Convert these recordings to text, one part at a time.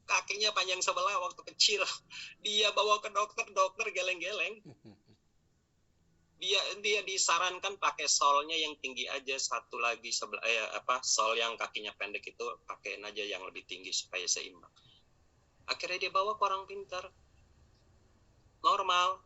kakinya panjang sebelah waktu kecil. Dia bawa ke dokter geleng-geleng. Dia disarankan pakai solnya yang tinggi aja, satu lagi sol yang kakinya pendek itu pakein aja yang lebih tinggi supaya seimbang. Akhirnya dia bawa ke orang pintar. Normal.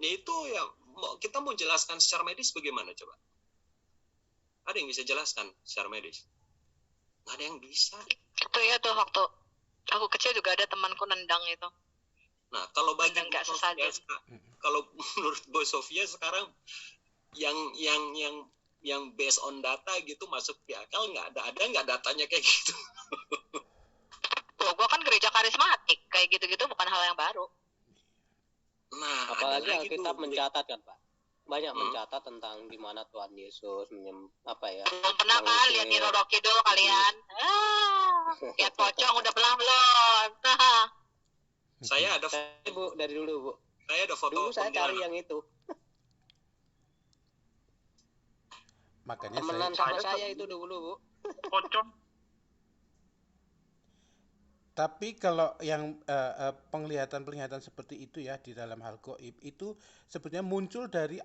Ya itu ya, kita mau jelaskan secara medis bagaimana coba? Ada yang bisa jelaskan secara medis? Nggak ada yang bisa. Itu ya tuh waktu aku kecil juga ada temanku nendang itu. Nah, kalau bagi nggak sesajen. Kalau menurut Bu Sofia sekarang yang based on data gitu masuk di akal, nggak nggak datanya kayak gitu? Loh, gua kan gereja karismatik, kayak gitu-gitu bukan hal yang baru. Nah, apalagi Alkitab mencatat kan Pak, banyak mencatat tentang di mana Tuhan Yesus belum pernah kan lihat di Roro Kidul kalian? Lihat pocong udah pernah belum? Saya ada Bu, dari dulu Bu. Saya ada foto. Dulu saya cari yang itu. Makanya temenan sama saya itu dulu Bu. Pocong. Tapi kalau yang penglihatan seperti itu ya di dalam hal gaib itu sebetulnya muncul dari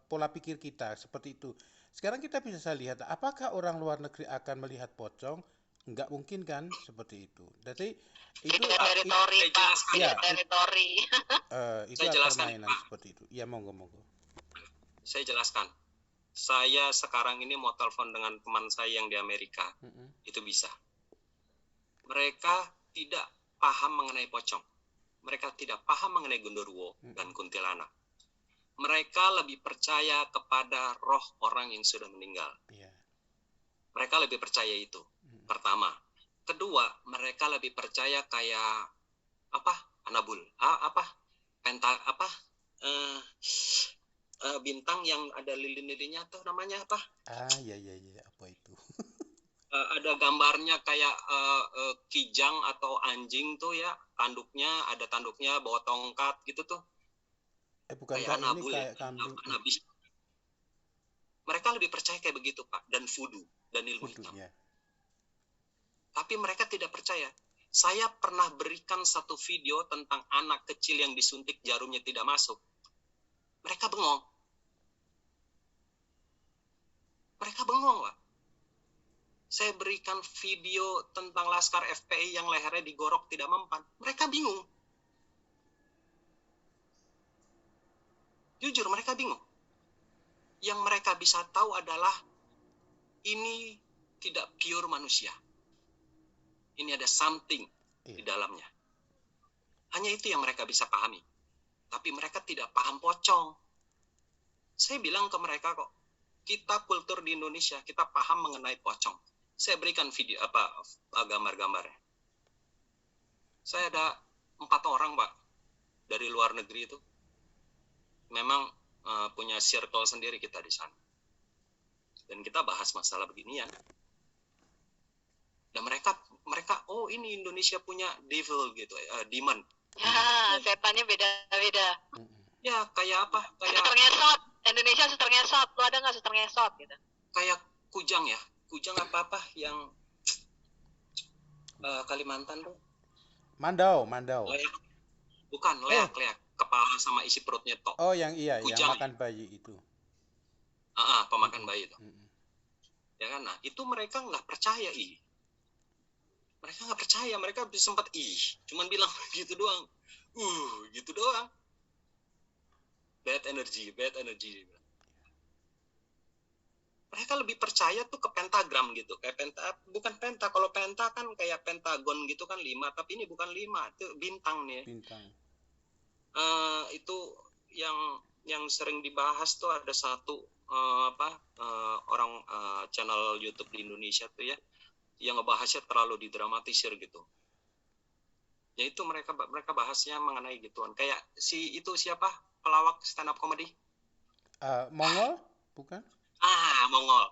pola pikir kita seperti itu. Sekarang kita bisa lihat apakah orang luar negeri akan melihat pocong? Enggak mungkin kan seperti itu. Jadi itu teritori Pak. Ya, teritori. Itu permainan seperti itu. Ya monggo. Saya jelaskan. Saya sekarang ini mau telepon dengan teman saya yang di Amerika. Itu bisa. Mereka tidak paham mengenai pocong. Mereka tidak paham mengenai genderuwo dan kuntilanak. Mereka lebih percaya kepada roh orang yang sudah meninggal. Mereka lebih percaya itu. Pertama. Kedua, mereka lebih percaya kayak Anabul. Bintang yang ada lilin-lilinnya tuh namanya apa? Iya, apa itu? Ada gambarnya kayak kijang atau anjing tuh ya, ada tanduknya bawa tongkat gitu tuh. Bukan kayak Anabul, kayak kambing. Mereka lebih percaya kayak begitu Pak, dan voodoo dan ilmu hitam. Ya. Tapi mereka tidak percaya. Saya pernah berikan satu video tentang anak kecil yang disuntik jarumnya tidak masuk. Mereka bengong. Pak. Saya berikan video tentang Laskar FPI yang lehernya digorok tidak mempan. Mereka bingung. Jujur mereka bingung. Yang mereka bisa tahu adalah ini tidak pure manusia. Ini ada something di dalamnya. Hanya itu yang mereka bisa pahami. Tapi mereka tidak paham pocong. Saya bilang ke mereka kok, kita kultur di Indonesia, kita paham mengenai pocong. Saya berikan video gambar-gambarnya. Saya ada 4 orang Pak dari luar negeri itu. Memang punya circle sendiri kita di sana. Dan kita bahas masalah beginian. Dan mereka oh ini Indonesia punya devil gitu, demon. Ya, setannya beda-beda. Ya, kayak apa? Kayak suster ngesot. Indonesia suster ngesot. Lu ada nggak suster ngesot gitu? Kayak kujang ya. Kujang apa yang Kalimantan tuh? Mandau. Leak. Bukan, leak. Kepala sama isi perutnya tok. Oh, yang yang makan bayi itu. Pemakan bayi itu. Ya kan, nah itu mereka nggak percaya Mereka nggak percaya, mereka sempat cuman bilang gitu doang. Gitu doang. Bad energy. Mereka lebih percaya tuh ke pentagram gitu, kayak bukan penta. Kalau penta kan kayak pentagon gitu kan 5, tapi ini bukan 5, itu bintang nih. Bintang. Itu yang sering dibahas tuh ada satu orang channel YouTube di Indonesia tuh ya, yang ngebahasnya terlalu didramatisir gitu. Ya itu mereka bahasnya mengenai gituan. Kayak itu siapa pelawak stand up comedy? Mongol, bukan? Mongol.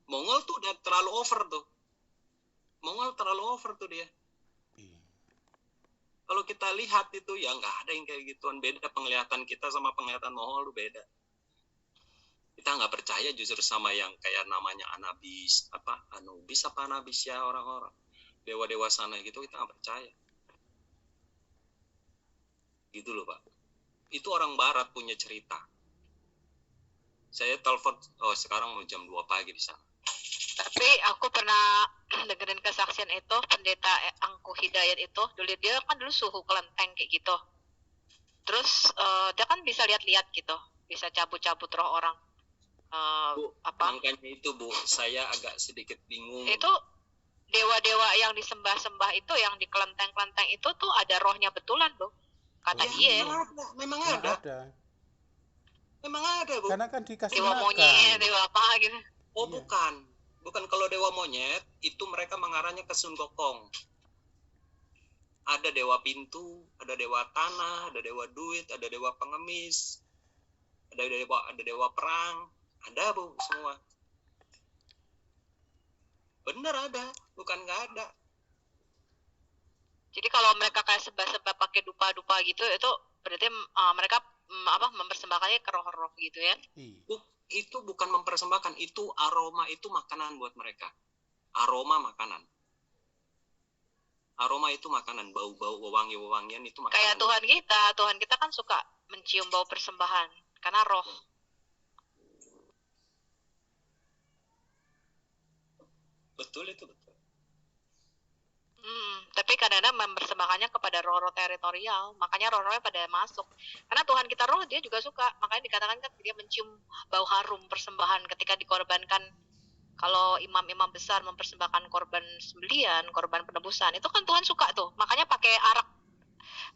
Mongol tuh udah terlalu over tuh. Dia. Kalau kita lihat itu ya nggak ada yang kayak gituan. Beda penglihatan kita sama penglihatan Mongol tuh beda. Kita nggak percaya justru sama yang kayak namanya Anubis ya orang-orang dewa-dewa sana gitu, kita nggak percaya. Gitu loh Pak. Itu orang Barat punya cerita. Saya telepon, sekarang mau jam 2 pagi di sana. Tapi aku pernah dengerin kesaksian itu, pendeta Angku Hidayat itu, dia kan dulu suhu kelenteng kayak gitu. Terus dia kan bisa lihat-lihat gitu, bisa cabut-cabut roh orang. Bu, makanya itu Bu, saya agak sedikit bingung. Itu dewa-dewa yang disembah-sembah itu, yang di kelenteng-kelenteng itu tuh ada rohnya betulan Bu. Kata dia. Memang ada. Memang ada Bu. Karena kan dikasih dewa makan. Monyet, dewa apa gitu. Oh iya. Bukan kalau dewa monyet itu mereka mengarahnya ke Sun Gokong. Ada dewa pintu, ada dewa tanah, ada dewa duit, ada dewa pengemis, ada dewa perang, ada Bu semua. Bener ada, bukan nggak ada. Jadi kalau mereka kayak sembah-sembah pakai dupa-dupa gitu, itu berarti mereka mempersembahkannya ke roh-roh gitu ya? Itu bukan mempersembahkan, itu aroma, itu makanan buat mereka. Aroma makanan. Aroma itu makanan, bau-bau, wewangi-wewangian itu makanan. Kayak Tuhan kita kan suka mencium bau persembahan, karena roh. Betul itu, betul. Tapi kadang-kadang mempersembahkannya kepada roh-roh teritorial, makanya roh-rohnya pada masuk. Karena Tuhan kita roh, dia juga suka, makanya dikatakan kan dia mencium bau harum persembahan ketika dikorbankan. Kalau imam-imam besar mempersembahkan korban sembelian, korban penebusan, itu kan Tuhan suka tuh. Makanya pakai arak,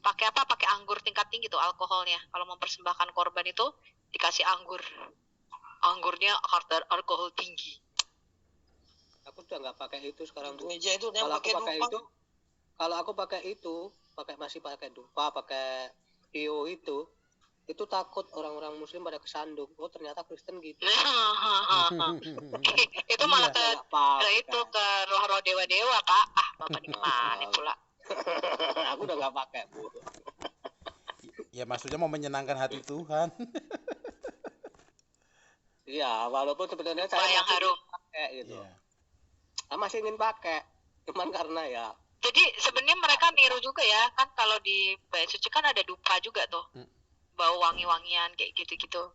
pakai anggur tingkat tinggi tuh alkoholnya. Kalau mempersembahkan korban itu dikasih anggur. Anggurnya kadar alkohol tinggi. Aku udah nggak pakai itu sekarang Bu. Gereja itu Kalau aku pakai itu, masih pakai dupa, pakai dio itu takut orang-orang Muslim pada kesandung. Oh ternyata Kristen gitu. Itu malah ke roh-roh dewa-dewa Pak. Bapak di mana pula? Aku udah nggak pakai Bu. Ya maksudnya mau menyenangkan hati Tuhan. Iya, walaupun sebenarnya saya yang harum pakai gitu. Yeah. Saya masih ingin pakai, cuman karena ya. Jadi sebenarnya mereka niru juga ya, kan kalau di bait suci kan ada dupa juga tuh. Bau wangi-wangian kayak gitu-gitu.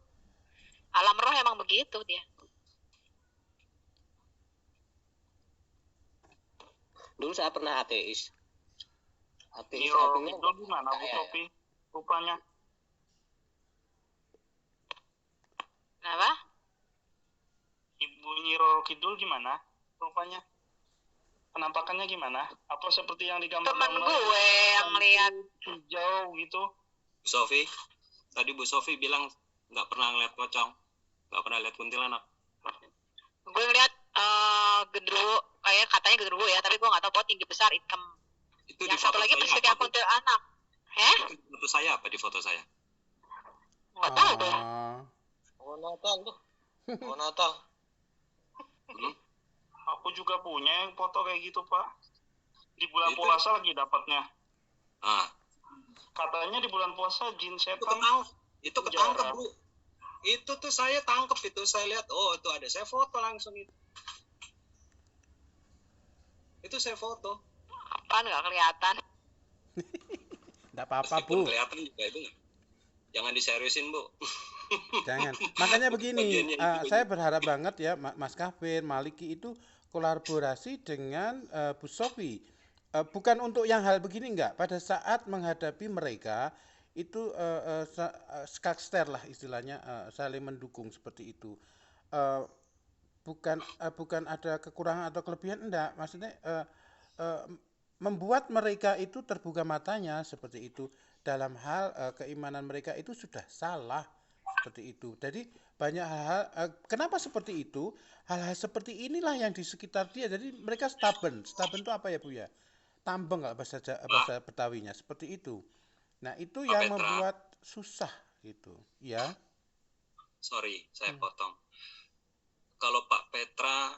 Alam roh emang begitu dia. Dulu saya pernah ateis. Itu gimana Bu Sofi? Rupanya. Kenapa? Ibu Nyiro Kidul gimana? Rupanya. Penampakannya gimana? Apa seperti yang digambar? Temen gue yang lihat hijau gitu. Bu Sofi, tadi Bu Sofi bilang nggak pernah ngeliat pocong, nggak pernah lihat kuntilanak. Gue ngeliat genderuwo, kayak katanya genderuwo ya, tapi gue nggak tahu, tinggi besar hitam. Itu yang satu lagi persis kayak kuntilanak. Itu di foto saya apa di foto saya? Nggak tahu tuh. Oh Natal tuh. Oh Natal. Aku juga punya yang foto kayak gitu Pak. Di bulan puasa lagi dapatnya. Katanya di bulan puasa jin setan. Itu ketangkep Bu. Itu tuh saya tangkep itu, saya lihat, oh itu ada, saya foto langsung itu. Itu saya foto. Apaan nggak kelihatan? Nggak apa-apa Bu. Kelihatan juga itu. Jangan diseriusin Bu. Jangan. Makanya begini, saya berharap banget ya Mas Kafir, Maliki itu kolaborasi dengan Bu Sofi. Bukan untuk yang hal begini enggak. Pada saat menghadapi mereka itu skakster lah istilahnya, saling mendukung seperti itu. Bukan ada kekurangan atau kelebihan, enggak. Maksudnya membuat mereka itu terbuka matanya seperti itu. Dalam hal keimanan mereka itu sudah salah. Seperti itu. Jadi banyak hal-hal, kenapa seperti itu? Hal-hal seperti inilah yang di sekitar dia. Jadi mereka stubborn. Stubborn itu apa ya Bu ya? Tambeng nggak bahasa Betawinya, seperti itu. Nah itu yang membuat susah gitu, ya. Sorry, saya potong. Kalau Pak Petra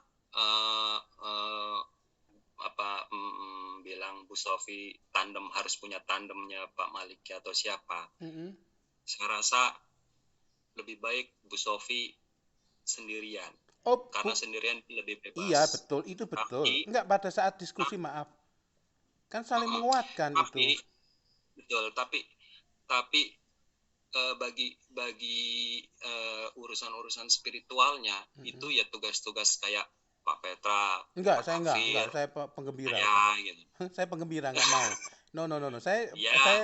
bilang Bu Sofi harus punya tandemnya Pak Maliki atau siapa? Saya rasa lebih baik Bu Sofi sendirian. Oh, Karena sendirian lebih bebas. iya betul, itu betul. Enggak, pada saat diskusi maaf. Kan saling menguatkan tapi, itu. Betul, tapi bagi urusan-urusan spiritualnya itu ya tugas-tugas kayak Pak Petra. Enggak, Pak saya Kafir, saya penggembira. gitu. Saya penggembira, enggak mau. No. Saya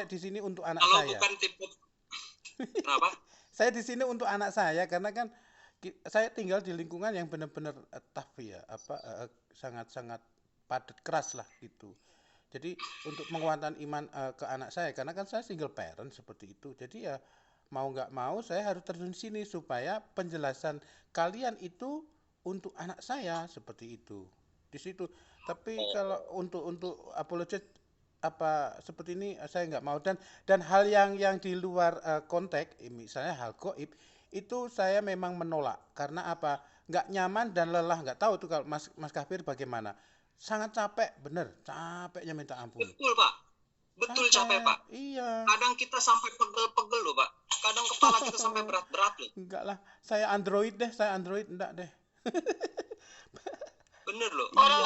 di sini untuk anak Kalau saya. bukan tipe kenapa? Saya di sini untuk anak saya karena kan saya tinggal di lingkungan yang benar-benar tough ya, sangat-sangat padat, keras lah gitu. Jadi untuk penguatan iman ke anak saya, karena kan saya single parent seperti itu. Jadi ya mau nggak mau saya harus terjun sini supaya penjelasan kalian itu untuk anak saya seperti itu. Di situ. Tapi kalau untuk apologet apa seperti ini saya nggak mau, dan hal yang di luar konteks, misalnya hal gaib itu saya memang menolak karena apa, nggak nyaman dan lelah. Nggak tahu tuh kalau Mas Kafir bagaimana, sangat capek, bener capeknya minta ampun. Betul Pak, betul capek Pak. Iya, Kadang kita sampai pegel-pegel loh Pak, kadang kepala kita sampai berat-berat loh. enggak lah, saya Android, enggak deh. Bener loh. Orang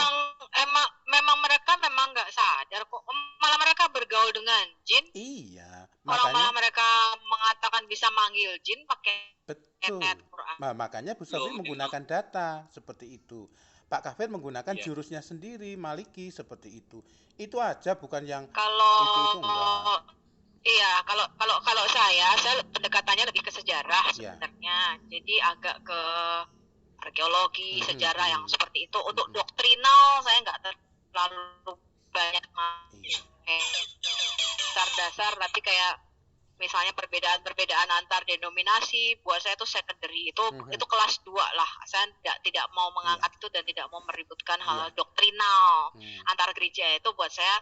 memang mereka memang nggak sadar kok, malah mereka bergaul dengan jin. Iya, Malah makanya mereka mengatakan bisa manggil jin pakai betul. Quran. Makanya Bu Sofi menggunakan data seperti itu. Pak Kafir menggunakan jurusnya sendiri, Maliki seperti itu. Itu aja, bukan yang itu enggak. Iya, kalau saya pendekatannya lebih ke sejarah sebenarnya. Jadi agak ke arkeologi, sejarah yang seperti itu. Untuk doktrinal saya nggak terlalu banyak dasar-dasar, tapi kayak misalnya perbedaan antar denominasi buat saya itu secondary, itu kelas 2 lah. Saya tidak mau mengangkat itu dan tidak mau meributkan hal doktrinal antar gereja, itu buat saya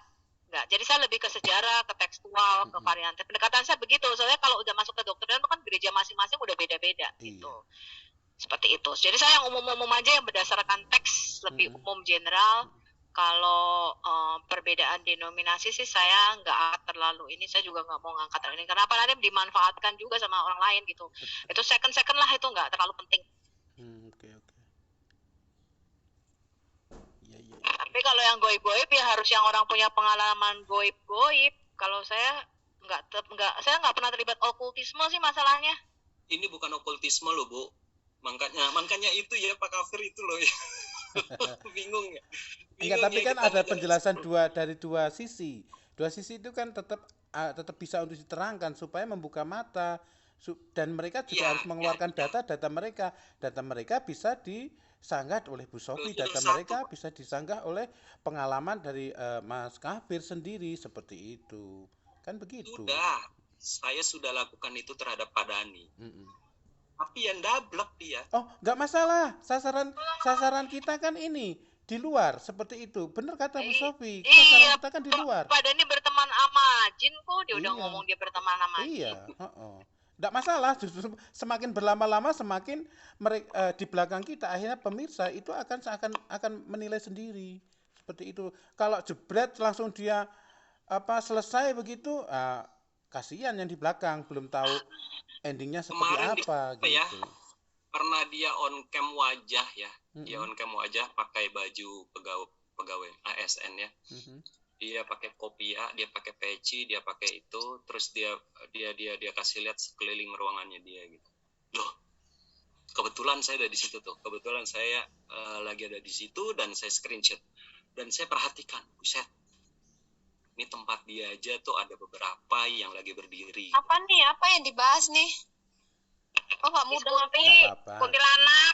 enggak. Jadi saya lebih ke sejarah, ke tekstual, ke variantif. Pendekatan saya begitu. Soalnya kalau udah masuk ke doktrinal itu kan gereja masing-masing udah beda-beda gitu. Seperti itu. Jadi saya yang umum-umum aja, yang berdasarkan teks, lebih umum general. Kalau perbedaan denominasi sih saya nggak terlalu ini, saya juga nggak mau ngangkat ini. Kenapa nanti dimanfaatkan juga sama orang lain gitu. Itu second lah, itu nggak terlalu penting. Oke. Iya. Tapi kalau yang goib-goib ya harus yang orang punya pengalaman goib-goib. Kalau saya saya nggak pernah terlibat okultisme sih masalahnya. Ini bukan okultisme loh Bu. Makanya itu ya Pak Kafir itu loh ya. Bingung ya. Enggak, tapi kan ada penjelasan dari dua sisi. Dua sisi itu kan tetap bisa untuk diterangkan supaya membuka mata, dan mereka juga harus mengeluarkan data mereka. Data mereka bisa disanggah oleh Bu Sofi, data mereka bisa disanggah oleh pengalaman dari Mas Kafir sendiri, seperti itu. Kan begitu. Saya sudah lakukan itu terhadap Pak Dani. Tapi yang dablek dia. Oh, nggak masalah. Sasaran kita kan ini di luar, seperti itu. Benar kata Bu Sofi. Sasaran kita kan di luar. Pak Dani berteman sama jin kok, dia udah ngomong dia berteman sama jin. Iya, nggak masalah. Justru semakin berlama-lama semakin mereka di belakang kita, akhirnya pemirsa itu akan menilai sendiri. Seperti itu. Kalau jebret langsung dia selesai begitu, kasihan yang di belakang belum tahu endingnya seperti kemarin apa gitu. Ya, pernah dia on cam wajah ya. Dia on cam wajah pakai baju pegawai ASN ya. Dia pakai kopiah, dia pakai peci, dia pakai itu, terus dia kasih lihat sekeliling ruangannya dia gitu. Loh, kebetulan saya ada di situ tuh. Kebetulan saya lagi ada di situ dan saya screenshot. Dan saya perhatikan, buset. Ini tempat dia aja tuh ada beberapa yang lagi berdiri. Apa nih? Apa yang dibahas nih? Kok nggak mudah nih? Kuntilanak.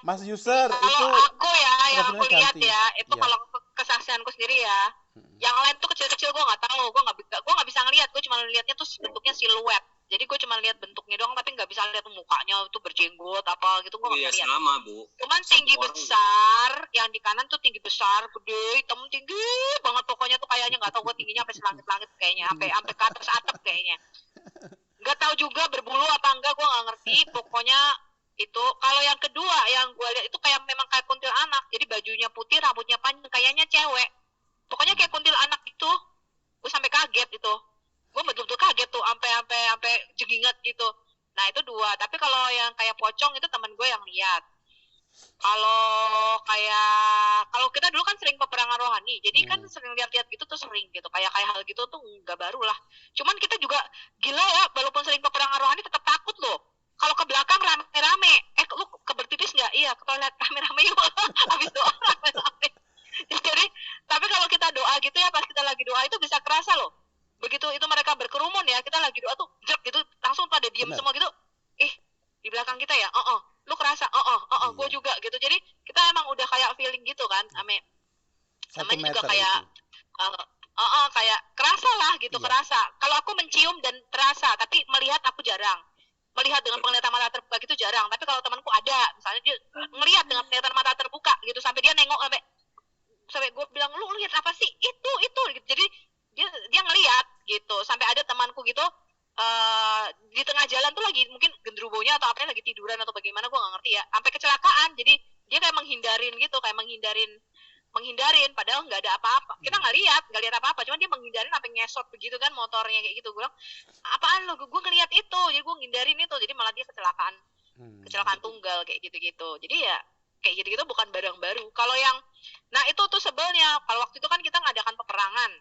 Mas user kalau itu. Kalau aku ya, yang aku lihat ya, itu kalau kesaksianku sendiri ya. Yang lain tuh kecil-kecil gue nggak tahu, gue nggak bisa ngelihat, gue cuma lihatnya tuh bentuknya siluet. Jadi gue cuma lihat bentuknya doang, tapi nggak bisa lihat mukanya tuh berjenggot apa gitu, gue nggak bisa lihat. Sama Bu. Cuman tinggi besar, yang di kanan tuh tinggi besar, gede, hitam tinggi banget pokoknya tuh, kayaknya nggak tahu gue tingginya sampai selangit-langit kayaknya, sampai ke atas atap kayaknya. Nggak tahu juga berbulu apa enggak, gue nggak ngerti. Pokoknya itu. Kalau yang kedua yang gue lihat itu memang kayak kuntilanak, jadi bajunya putih, rambutnya panjang, kayaknya cewek. Pokoknya kayak kuntilanak itu, gue sampai kaget itu. Gue betul-betul kaget tuh, sampai jengingat gitu. Nah itu dua. Tapi kalau yang kayak kalau kita dulu kan sering peperangan rohani, jadi kan sering lihat-lihat gitu tuh sering gitu, kayak hal gitu tuh nggak baru lah. Cuman kita juga gila ya, walaupun sering peperangan rohani tetap takut loh. Kalau ke belakang rame-rame, lu kebelet pipis nggak? Iya, ke toilet rame-rame yuk. Habis doa rame-rame. Jadi, tapi kalau kita doa gitu ya, pas kita lagi doa itu bisa kerasa loh. Begitu itu mereka berkerumun ya, kita lagi doa tuh, jek gitu, langsung pada diem semua gitu. Di belakang kita ya, lu kerasa, gue juga gitu. Jadi kita emang udah kayak feeling gitu kan, namanya juga kayak, kayak kerasa lah gitu, kerasa. Kalau aku mencium dan terasa, tapi melihat aku jarang. Melihat dengan penglihatan mata terbuka gitu jarang. Tapi kalau temanku ada, misalnya dia ngelihat dengan penglihatan mata terbuka gitu, sampai dia nengok sampai gue bilang, lu lihat apa sih? Itu gitu. Jadi dia ngelihat gitu. Sampai ada temanku gitu, di tengah jalan tuh lagi mungkin gendruwonya atau apa lagi tiduran atau bagaimana gue nggak ngerti ya, sampai kecelakaan. Jadi dia kayak menghindarin gitu, kayak menghindarin padahal nggak ada apa-apa, kita nggak lihat apa-apa, cuman dia menghindarin sampai ngesot begitu kan motornya kayak gitu. Gue bilang, apaan lo, gue ngeliat itu, jadi gue ngindarin itu, jadi malah dia kecelakaan tunggal kayak gitu-gitu. Jadi ya kayak gitu-gitu bukan barang baru. Kalau yang itu tuh sebelnya, kalau waktu itu kan kita ngadakan peperangan.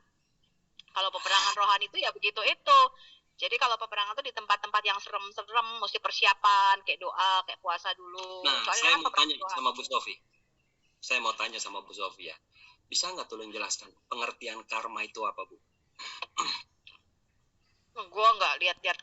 Kalau peperangan rohani itu ya begitu itu. Jadi kalau peperangan tuh di tempat-tempat yang serem-serem, mesti persiapan, kayak doa, kayak puasa dulu. Nah, soalnya saya kan mau tanya doa. sama Bu Sofi. Saya mau tanya sama Bu Sofi ya. Bisa nggak tolong jelaskan pengertian karma itu apa, Bu? Gue nggak lihat-lihat